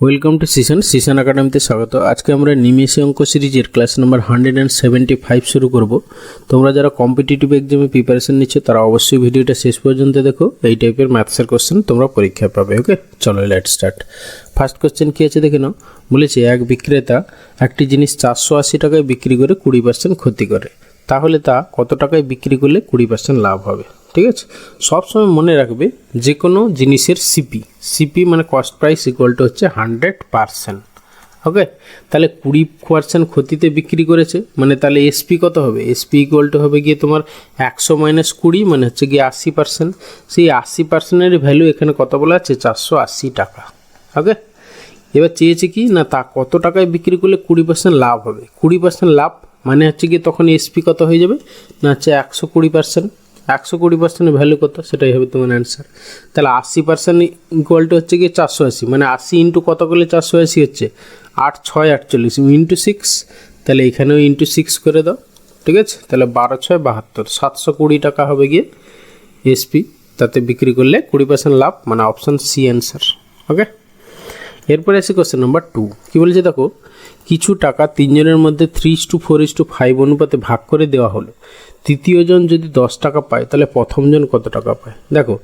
Welcome to সিশন একাডেমিতে স্বাগত। আজকে আমরা নিমেষে অঙ্ক সিরিজের ক্লাস নাম্বার 175 শুরু করব। তোমরা যারা কম্পিটিটিভ এক্সামে প্রিপারেশন নিচ্ছ তারা অবশ্যই ভিডিওটা শেষ পর্যন্ত দেখো। এই টাইপের ম্যাথসের কোশ্চেন তোমরা পরীক্ষায় পাবে। ওকে, চলো লেট স্টার্ট। ফার্স্ট কোশ্চেন কী আছে দেখে নাও। বলেছে এক বিক্রেতা একটি জিনিস 480 টাকায় বিক্রি করে 20% ক্ষতি করে, তাহলে তা কত টাকায় বিক্রি করলে 20% লাভ হবে? ঠিক আছে, সবসময় মনে রাখবে যে কোনো জিনিসের সিপি মানে কস্ট প্রাইস ইকুয়াল টু হচ্ছে 100%। ওকে, তাহলে 20% ক্ষতিতে বিক্রি করেছে মানে তাহলে এসপি কত হবে? এসপি ইকুয়াল টু হবে গিয়ে তোমার 100 - 20 মানে হচ্ছে গিয়ে 80%। সেই 80%-এর ভ্যালু এখানে কত বলা আছে? 480 টাকা। ওকে, এবার চেয়েছে কি না তা কত টাকায় বিক্রি করলে 20% লাভ হবে। 20% লাভ মানে হচ্ছে গিয়ে তখন এসপি কত হয়ে যাবে না হচ্ছে 120%। 120%-এর ভ্যালু কত সেটাই হবে তোমার অ্যান্সার। তাহলে 80% ইকুয়াল টু হচ্ছে গিয়ে 480 মানে 80 ইন্টু কত করলে 480 হচ্ছে 8 6 48 ইন্টু 6। তাহলে এখানেও ইন্টু 6 করে দাও। ঠিক আছে, তাহলে 12 6 72 720 টাকা হবে গিয়ে এসপি, তাতে বিক্রি করলে 20% লাভ মানে অপশান সি অ্যান্সার। ওকে, এরপরে আসি কোশ্চেন নাম্বার 2। কী বলেছে দেখো, কিছু টাকা তিনজনের মধ্যে 3:4:5 অনুপাতে ভাগ করে দেওয়া হলো। তৃতীয় জন যদি 10 টাকা পায় তাহলে প্রথম জন কত টাকা পায়? দেখো,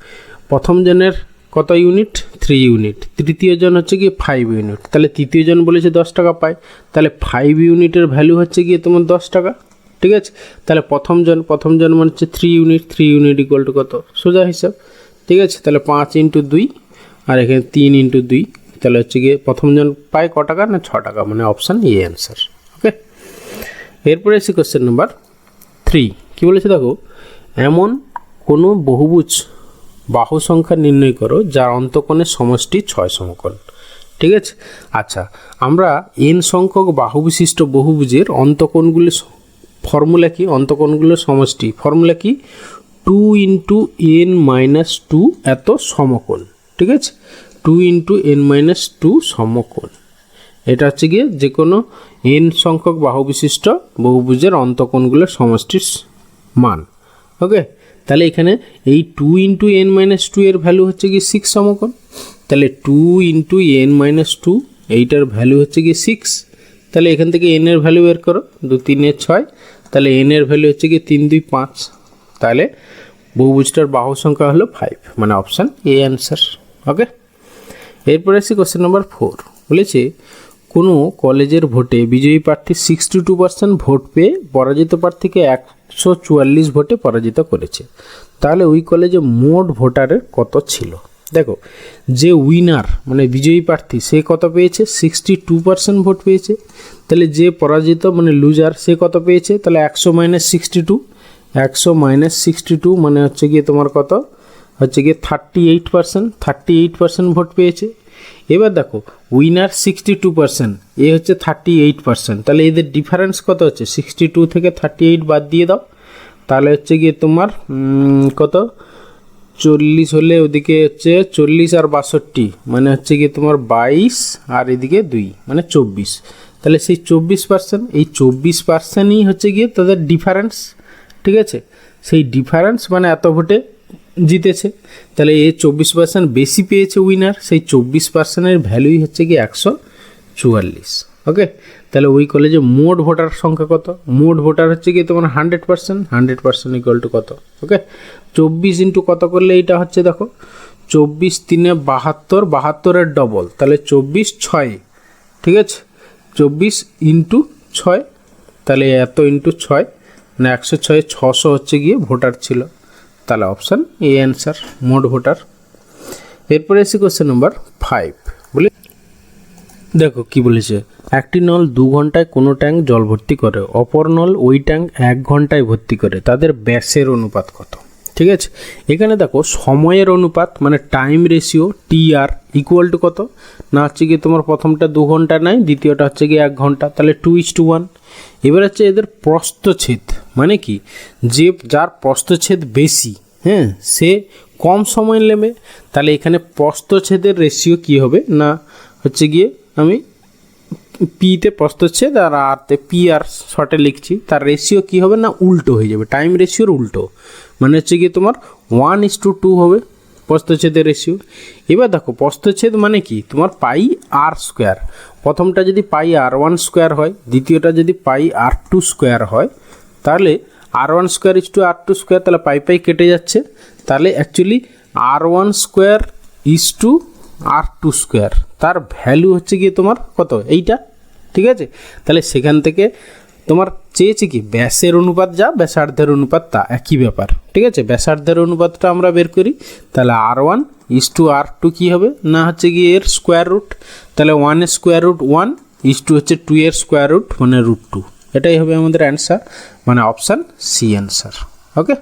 প্রথম জনের কত ইউনিট? 3 ইউনিট। তৃতীয় জন হচ্ছে গিয়ে 5 ইউনিট। তাহলে তৃতীয় জন বলেছে 10 টাকা পায়, তাহলে 5 ইউনিটের ভ্যালু হচ্ছে গিয়ে তোমার 10 টাকা। ঠিক আছে, তাহলে প্রথম জন মানে হচ্ছে 3 ইউনিট। 3 ইউনিট ইকুয়াল টু কত? সোজা হিসাব। ঠিক আছে, তাহলে 5 × 2 আর এখানে 3 × 2, তাহলে হচ্ছে গিয়ে প্রথম জন পায় ক টাকা না 6 টাকা মানে অপশান এ অ্যান্সার। ওকে, এরপরে এসে কোশ্চেন নাম্বার 3। কী বলেছে দেখো, এমন কোনো বহুভুজ বাহু সংখ্যা নির্ণয় করো যার অন্তঃকোণের সমষ্টি 6 সমকোণ। ঠিক আছে, আচ্ছা আমরা n সংখ্যক বাহু বিশিষ্ট বহুভুজের অন্তঃকোণগুলি ফর্মুলা কি? অন্তঃকোণগুলোর সমষ্টি ফর্মুলা কি? 2 × n - 2 এত সমকোণ। ঠিক আছে, 2 × n - 2 সমকোণ। এটা হচ্ছে গিয়ে যে কোনো n সংখ্যক বাহু বিশিষ্ট বহুভুজের অন্তঃকোণগুলোর সমষ্টির মান। ওকে, তাহলে এখানে এই 2 × n - 2 এর ভ্যালু হচ্ছে গিয়ে 6 সমকোণ। তাহলে 2 × n - 2 এইটার ভ্যালু হচ্ছে গিয়ে 6। তাহলে এখান থেকে n এর ভ্যালু বের করো, 2 3 6। তাহলে n এর ভ্যালু হচ্ছে গিয়ে 3 2 5। তাহলে বহুভুজটার বাহু সংখ্যা হলো 5 মানে অপশান এ অ্যান্সার। ওকে, এরপরে আসি কোশ্চেন নাম্বার 4। বলেছে কোনো কলেজের ভোটে বিজয়ী প্রার্থী 62% ভোট পেয়ে পরাজিত প্রার্থীকে 144 ভোটে পরাজিত করেছে, তাহলে ওই কলেজে মোট ভোটারের কত ছিল? দেখো, যে উইনার মানে বিজয়ী প্রার্থী সে কত পেয়েছে? 62% ভোট পেয়েছে। তাহলে যে পরাজিত মানে লুজার সে কত পেয়েছে? তাহলে 100 - 62। 100 - 62 মানে হচ্ছে গিয়ে তোমার কত হচ্ছে গিয়ে 38% ভোট পেয়েছে। এবার দেখো, উইনার 62%, এ হচ্ছে 38%। তাহলে এদের ডিফারেন্স কত হচ্ছে? 62 থেকে 38 বাদ দিয়ে দাও, তাহলে হচ্ছে গিয়ে তোমার কত 40 হলে ওদিকে হচ্ছে 40 আর 62 মানে হচ্ছে গিয়ে তোমার 22 আর এদিকে 2 মানে 24। তাহলে সেই 24%, এই 24%ই হচ্ছে গিয়ে তাদের ডিফারেন্স। ঠিক আছে, সেই ডিফারেন্স মানে এত ভোটে জিতেছে। তাহলে এ 24% বেশি পেয়েছে উইনার, সেই 24%-এর ভ্যালুই হচ্ছে কি 144। ওকে, তাহলে ওই কলেজে মোট ভোটার সংখ্যা কত? মোট ভোটার হচ্ছে কি তোমার 100%। 100% ইকুয়াল টু কত? ওকে, 24 ইন্টু কত করলে এইটা হচ্ছে দেখো 24 3 72, 72-এর ডবল তাহলে 24 6। ঠিক আছে, 24 × 6 তাহলে এত ইন্টু 6 মানে 106 600 হচ্ছে গিয়ে ভোটার ছিল, তাহলে অপশান এ অ্যান্সার মোট ভোটার। এরপরে এসে কোশ্চেন নাম্বার 5। বলে দেখো কি বলেছে, একটি নল 2 ঘন্টায় কোনো ট্যাঙ্ক জল ভর্তি করে, অপর নল ওই ট্যাঙ্ক 1 ঘন্টায় ভর্তি করে, তাদের ব্যাসের অনুপাত কত? ঠিক আছে, এখানে দেখো সময়ের অনুপাত মানে time ratio TR equal to কত না হচ্ছে গিয়ে তোমার প্রথমটা 2 ঘন্টা নেয়, দ্বিতীয়টা হচ্ছে গিয়ে 1 ঘন্টা, তাহলে 2:1। এবার হচ্ছে এদের প্রস্থচ্ছেদ মানে কি, যে যার প্রস্থচ্ছেদ বেশি হ্যাঁ সে কম সময় নেবে। তাহলে এখানে প্রস্থচ্ছেদের রেশিও কি হবে না হচ্ছে গিয়ে আমি পিতে প্রস্থচ্ছেদ আর আরতে পি আর শর্টে লিখছি, তার রেশিও কি হবে না উল্টো হয়ে যাবে, টাইম রেশিওর উল্টো মানে হচ্ছে গিয়ে তোমার 1:2 হবে। প্রস্থচ্ছেদের রেশিও। এবার দেখো প্রস্থচ্ছেদ মানে কি, তোমার পাই আর স্কোয়ার। প্রথমটা যদি পাই আর ওয়ান স্কোয়ার হয়, দ্বিতীয়টা যদি পাই আর টু স্কোয়ার হয়, তাহলে r one square is to r two square, তাহলে পাই পাই কেটে যাচ্ছে, তাহলে actually r one square is to r two square, তার ভ্যালু হচ্ছে গিয়ে তোমার কত, এইটা। ঠিক আছে, তাহলে সেখান থেকে তোমার চেয়েছে কি ব্যাসের অনুপাত যা ব্যাসার্ধের অনুপাত তা, একই ব্যাপার। ঠিক আছে, ব্যাসার্ধের অনুপাতটা আমরা বের করি, তাহলে r one is to r two কী হবে না হচ্ছে গিয়ে এর স্কোয়ার রুট, তাহলে ওয়ানের square root one is to হচ্ছে টু এর স্কোয়ার রুট মানে রুট টু, এটাই হবে আমাদের অ্যান্সার, মানে অপশান সি অ্যান্সার। ওকে,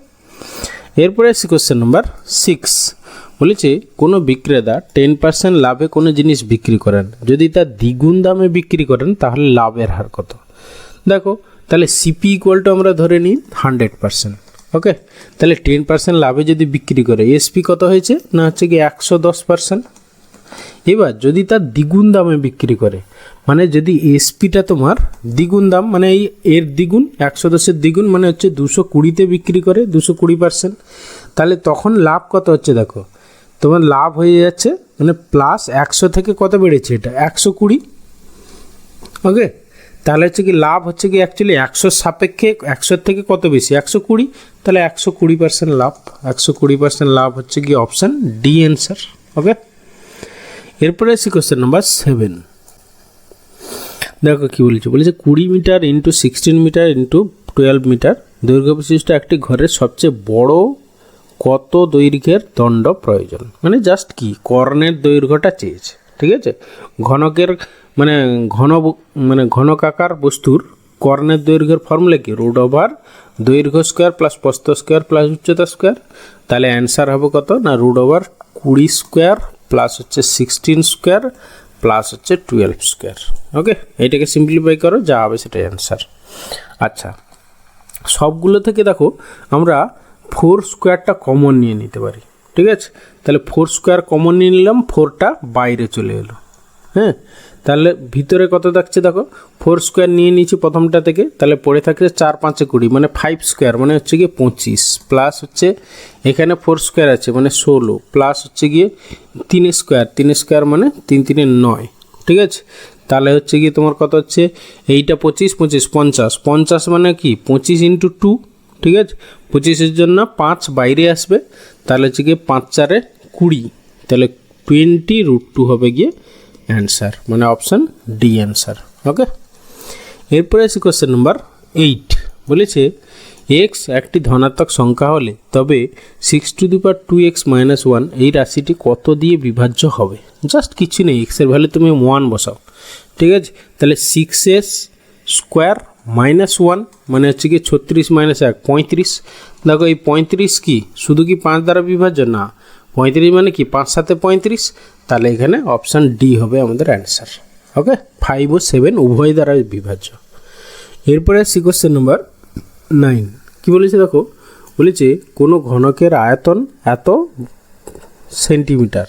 এরপরে আসছি কোশ্চেন নাম্বার 6। বলেছে কোনো বিক্রেতা 10% লাভে কোনো জিনিস বিক্রি করেন, যদি তার দ্বিগুণ দামে বিক্রি করেন তাহলে লাভের হার কত। দেখো তাহলে সিপি ইকুয়াল টু আমরা ধরে নিই 100%। ওকে, তাহলে 10% লাভে যদি বিক্রি করে এসপি কত হয়েছে না হচ্ছে কি 110%। এবার যদি তার দ্বিগুণ দামে বিক্রি করে, মানে যদি এসপিটা তোমার দ্বিগুণ দাম মানে এই এর দ্বিগুণ 110-এর দ্বিগুণ মানে হচ্ছে 220-তে বিক্রি করে 220%, তাহলে তখন লাভ কত হচ্ছে দেখো, তোমার লাভ হয়ে যাচ্ছে মানে প্লাস 100 থেকে কত বেড়েছে এটা 120। ওকে, তাহলে হচ্ছে কি লাভ হচ্ছে কি অ্যাকচুয়ালি 100 সাপেক্ষে 100 থেকে কত বেশি 120, তাহলে 120% লাভ, 120% লাভ হচ্ছে কি অপশান ডি অ্যান্সার। ওকে, এরপরে আসি কোশ্চেন নাম্বার 7। দেখো কী বলেছে, বলেছে 20 metre into 16 metre into 12 metre দৈর্ঘ্য বিশিষ্ট একটি ঘরের সবচেয়ে বড় কত দৈর্ঘ্যের দণ্ড প্রয়োজন, মানে জাস্ট কি কর্ণের দৈর্ঘ্যটা চেয়েছে। ঠিক আছে, ঘনকের মানে ঘনকাকার বস্তুর কর্ণের দৈর্ঘ্যের ফর্মুলা কি, রুট ওভার দৈর্ঘ্য স্কোয়ার প্লাস প্রস্থ স্কোয়ার প্লাস উচ্চতা স্কোয়ার, তাহলে অ্যান্সার হবে কত না রুট ওভার 20 স্কোয়ার প্লাস হচ্ছে 16 স্কোয়ার প্লাস হচ্ছে 12 স্কোয়ার। ওকে, এইটাকে সিম্পলিফাই করো, যা হবে সেটাই অ্যান্সার। আচ্ছা, সবগুলো থেকে দেখো আমরা 4 স্কোয়ারটা কমন নিয়ে নিতে পারি। ঠিক আছে, তাহলে 4 স্কোয়ার কমন নিয়ে নিলাম, 4টা বাইরে চলে এলো। হ্যাঁ, তাহলে ভিতরে কত থাকছে দেখো 4 স্কোয়ার নিয়ে নিয়েছি প্রথমটা থেকে, তাহলে পড়ে থাকছে 4 5 20 মানে 5 স্কোয়ার মানে হচ্ছে গিয়ে 25 প্লাস হচ্ছে এখানে 4 স্কোয়ার আছে মানে 16 প্লাস হচ্ছে গিয়ে 3 স্কোয়ার মানে 3 3 9। ঠিক আছে, তাহলে হচ্ছে গিয়ে তোমার কত হচ্ছে এইটা 25 25 50 50 মানে কি 25 ইন্টু 2। ঠিক আছে, 25-এর জন্য 5 বাইরে আসবে, তাহলে হচ্ছে গিয়ে 5 4 20, তাহলে 20√2 হবে গিয়ে অ্যান্সার, মানে অপশান ডি অ্যান্সার। ওকে, এরপরে আসি কোশ্চেন নাম্বার 8। বলেছে এক্স একটি ধনাত্মক সংখ্যা হলে তবে 6⁻2x - 1 এই রাশিটি কত দিয়ে বিভাজ্য হবে। জাস্ট কিছু নেই, এক্সের ভ্যালু তুমি 1 বসাও। ঠিক আছে, তাহলে 6s স্কোয়ার -1 মানে হচ্ছে কি 36 - 1 35। দেখো এই 35 কি শুধু কি 5 দ্বারা বিভাজ্য না, 35 মানে কি 5 7 35, তাহলে এখানে অপশান ডি হবে আমাদের অ্যান্সার। ওকে, 5 ও 7 উভয় দ্বারা বিভাজ্য। এরপরে আসি কোশ্চেন নাম্বার 9। কী বলেছে দেখো, বলেছে কোনো ঘনকের আয়তন এত সেন্টিমিটার,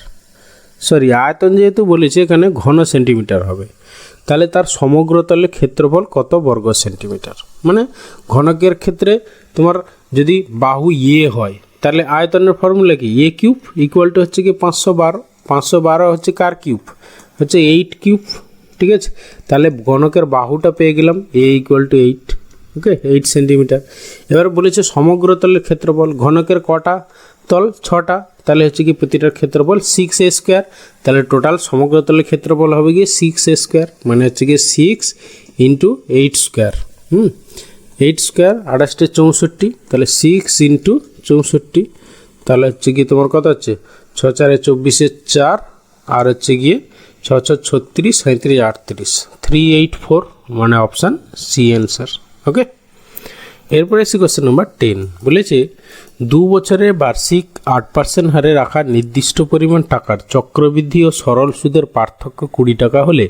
আয়তন যেহেতু বলেছে এখানে ঘন সেন্টিমিটার হবে, তাহলে তার সমগ্র তলের ক্ষেত্রফল কত বর্গ সেন্টিমিটার। মানে ঘনকের ক্ষেত্রে তোমার যদি বাহু ইয়ে হয় তাহলে আয়তনের ফর্মুলা কি এ কিউব ইকুয়াল টু হচ্ছে কি 512, 512 হচ্ছে কার কিউব হচ্ছে 8 কিউব। ঠিক আছে, তাহলে ঘনকের বাহুটা পেয়ে গেলাম এ ইকুয়াল টু 8। Okay, 8 centimetre. এবার বলেছে সমগ্র তলের ক্ষেত্রফল, ঘনকের কটা তল 6টা, তাহলে হচ্ছে কি প্রতিটার ক্ষেত্রফল 6a স্কোয়ার, তাহলে টোটাল সমগ্র তলের ক্ষেত্রফল হবে গিয়ে 6a স্কোয়ার মানে হচ্ছে গিয়ে 6 ইন্টু 8 স্কোয়ার। 8 স্কোয়ার 28 64, তাহলে 6 ইন্টু 64, তাহলে হচ্ছে গিয়ে তোমার কত হচ্ছে 6 4 24 4 আর হচ্ছে গিয়ে 6 6 36 37 38 384 মানে অপশান সি অ্যান্সার। ওকে, এরপরে এসে কোশ্চেন নাম্বার 10। বলেছে 2 বছরে বার্ষিক 8% হারে রাখা নির্দিষ্ট পরিমাণ টাকার চক্রবৃদ্ধি ও সরল সুদের পার্থক্য 20 টাকা হলে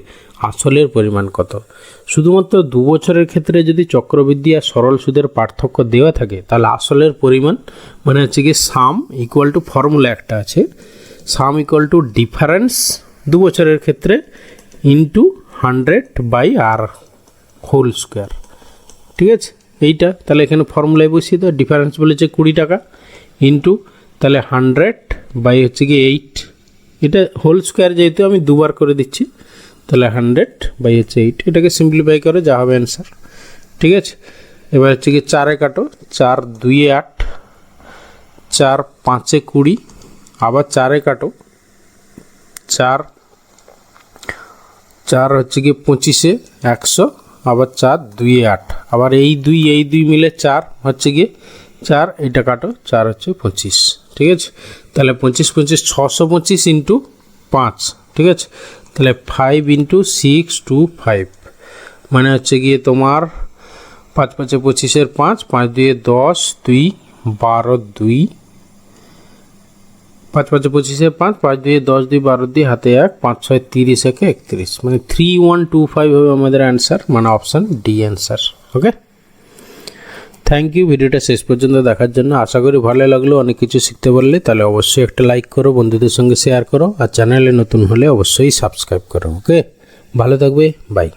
আসলের পরিমাণ কত। শুধুমাত্র 2 বছরের ক্ষেত্রে যদি চক্রবৃদ্ধি আর সরল সুদের পার্থক্য দেওয়া থাকে তাহলে আসলের পরিমাণ মানে হচ্ছে কি সাম ইকুয়াল টু ফর্মুলা একটা আছে, সাম ইকুয়াল টু ডিফারেন্স 2 বছরের ক্ষেত্রে ইন্টু 100/r হোল স্কোয়ার। ঠিক আছে, এইটা তাহলে এখানে ফর্মুলায় বসিয়ে দাও, ডিফারেন্স বলেছে 20 টাকা ইন্টু তাহলে বাই হচ্ছে কি 8, এটা হোল স্কোয়ার যেহেতু আমি দুবার করে দিচ্ছি, তাহলে 100 বাই হচ্ছে 8, এটাকে সিম্পলিফাই করে যা হবে অ্যান্সার। ঠিক আছে, এবার হচ্ছে কি 4 কাটো, 4 2 8, 4 5 20, আবার 4 কাটো, 4 4 হচ্ছে কি 25 100, আবার 4 2 8, আবার এই দুই মিলে 4 হচ্ছে কি 4, এটা কাটো, 4 হচ্ছে 25। ঠিক আছে, তাহলে 25 25 625 ইন্টু 5। ঠিক আছে, তাহলে 5 ইন্টু 6 2 5, মানে হচ্ছে গিয়ে তোমার 5 5 25 5, 5 2 10, 2 12 2, 5 5 25 5, 5 2 10 2 12 2, হাতে 1, 5 6 30 31, মানে 3125 হবে আমাদের অ্যান্সার, মানে option D answer. Okay, thank you ভিডিওটা শেষ পর্যন্ত দেখার জন্য। আশা করি ভালো লাগলো, অনেক কিছু শিখতে পারলে। তাহলে অবশ্যই একটা লাইক করো, বন্ধুদের সঙ্গে শেয়ার করো, আর চ্যানেলে নতুন হলে অবশ্যই সাবস্ক্রাইব করো। ওকে, ভালো থাকবে, বাই।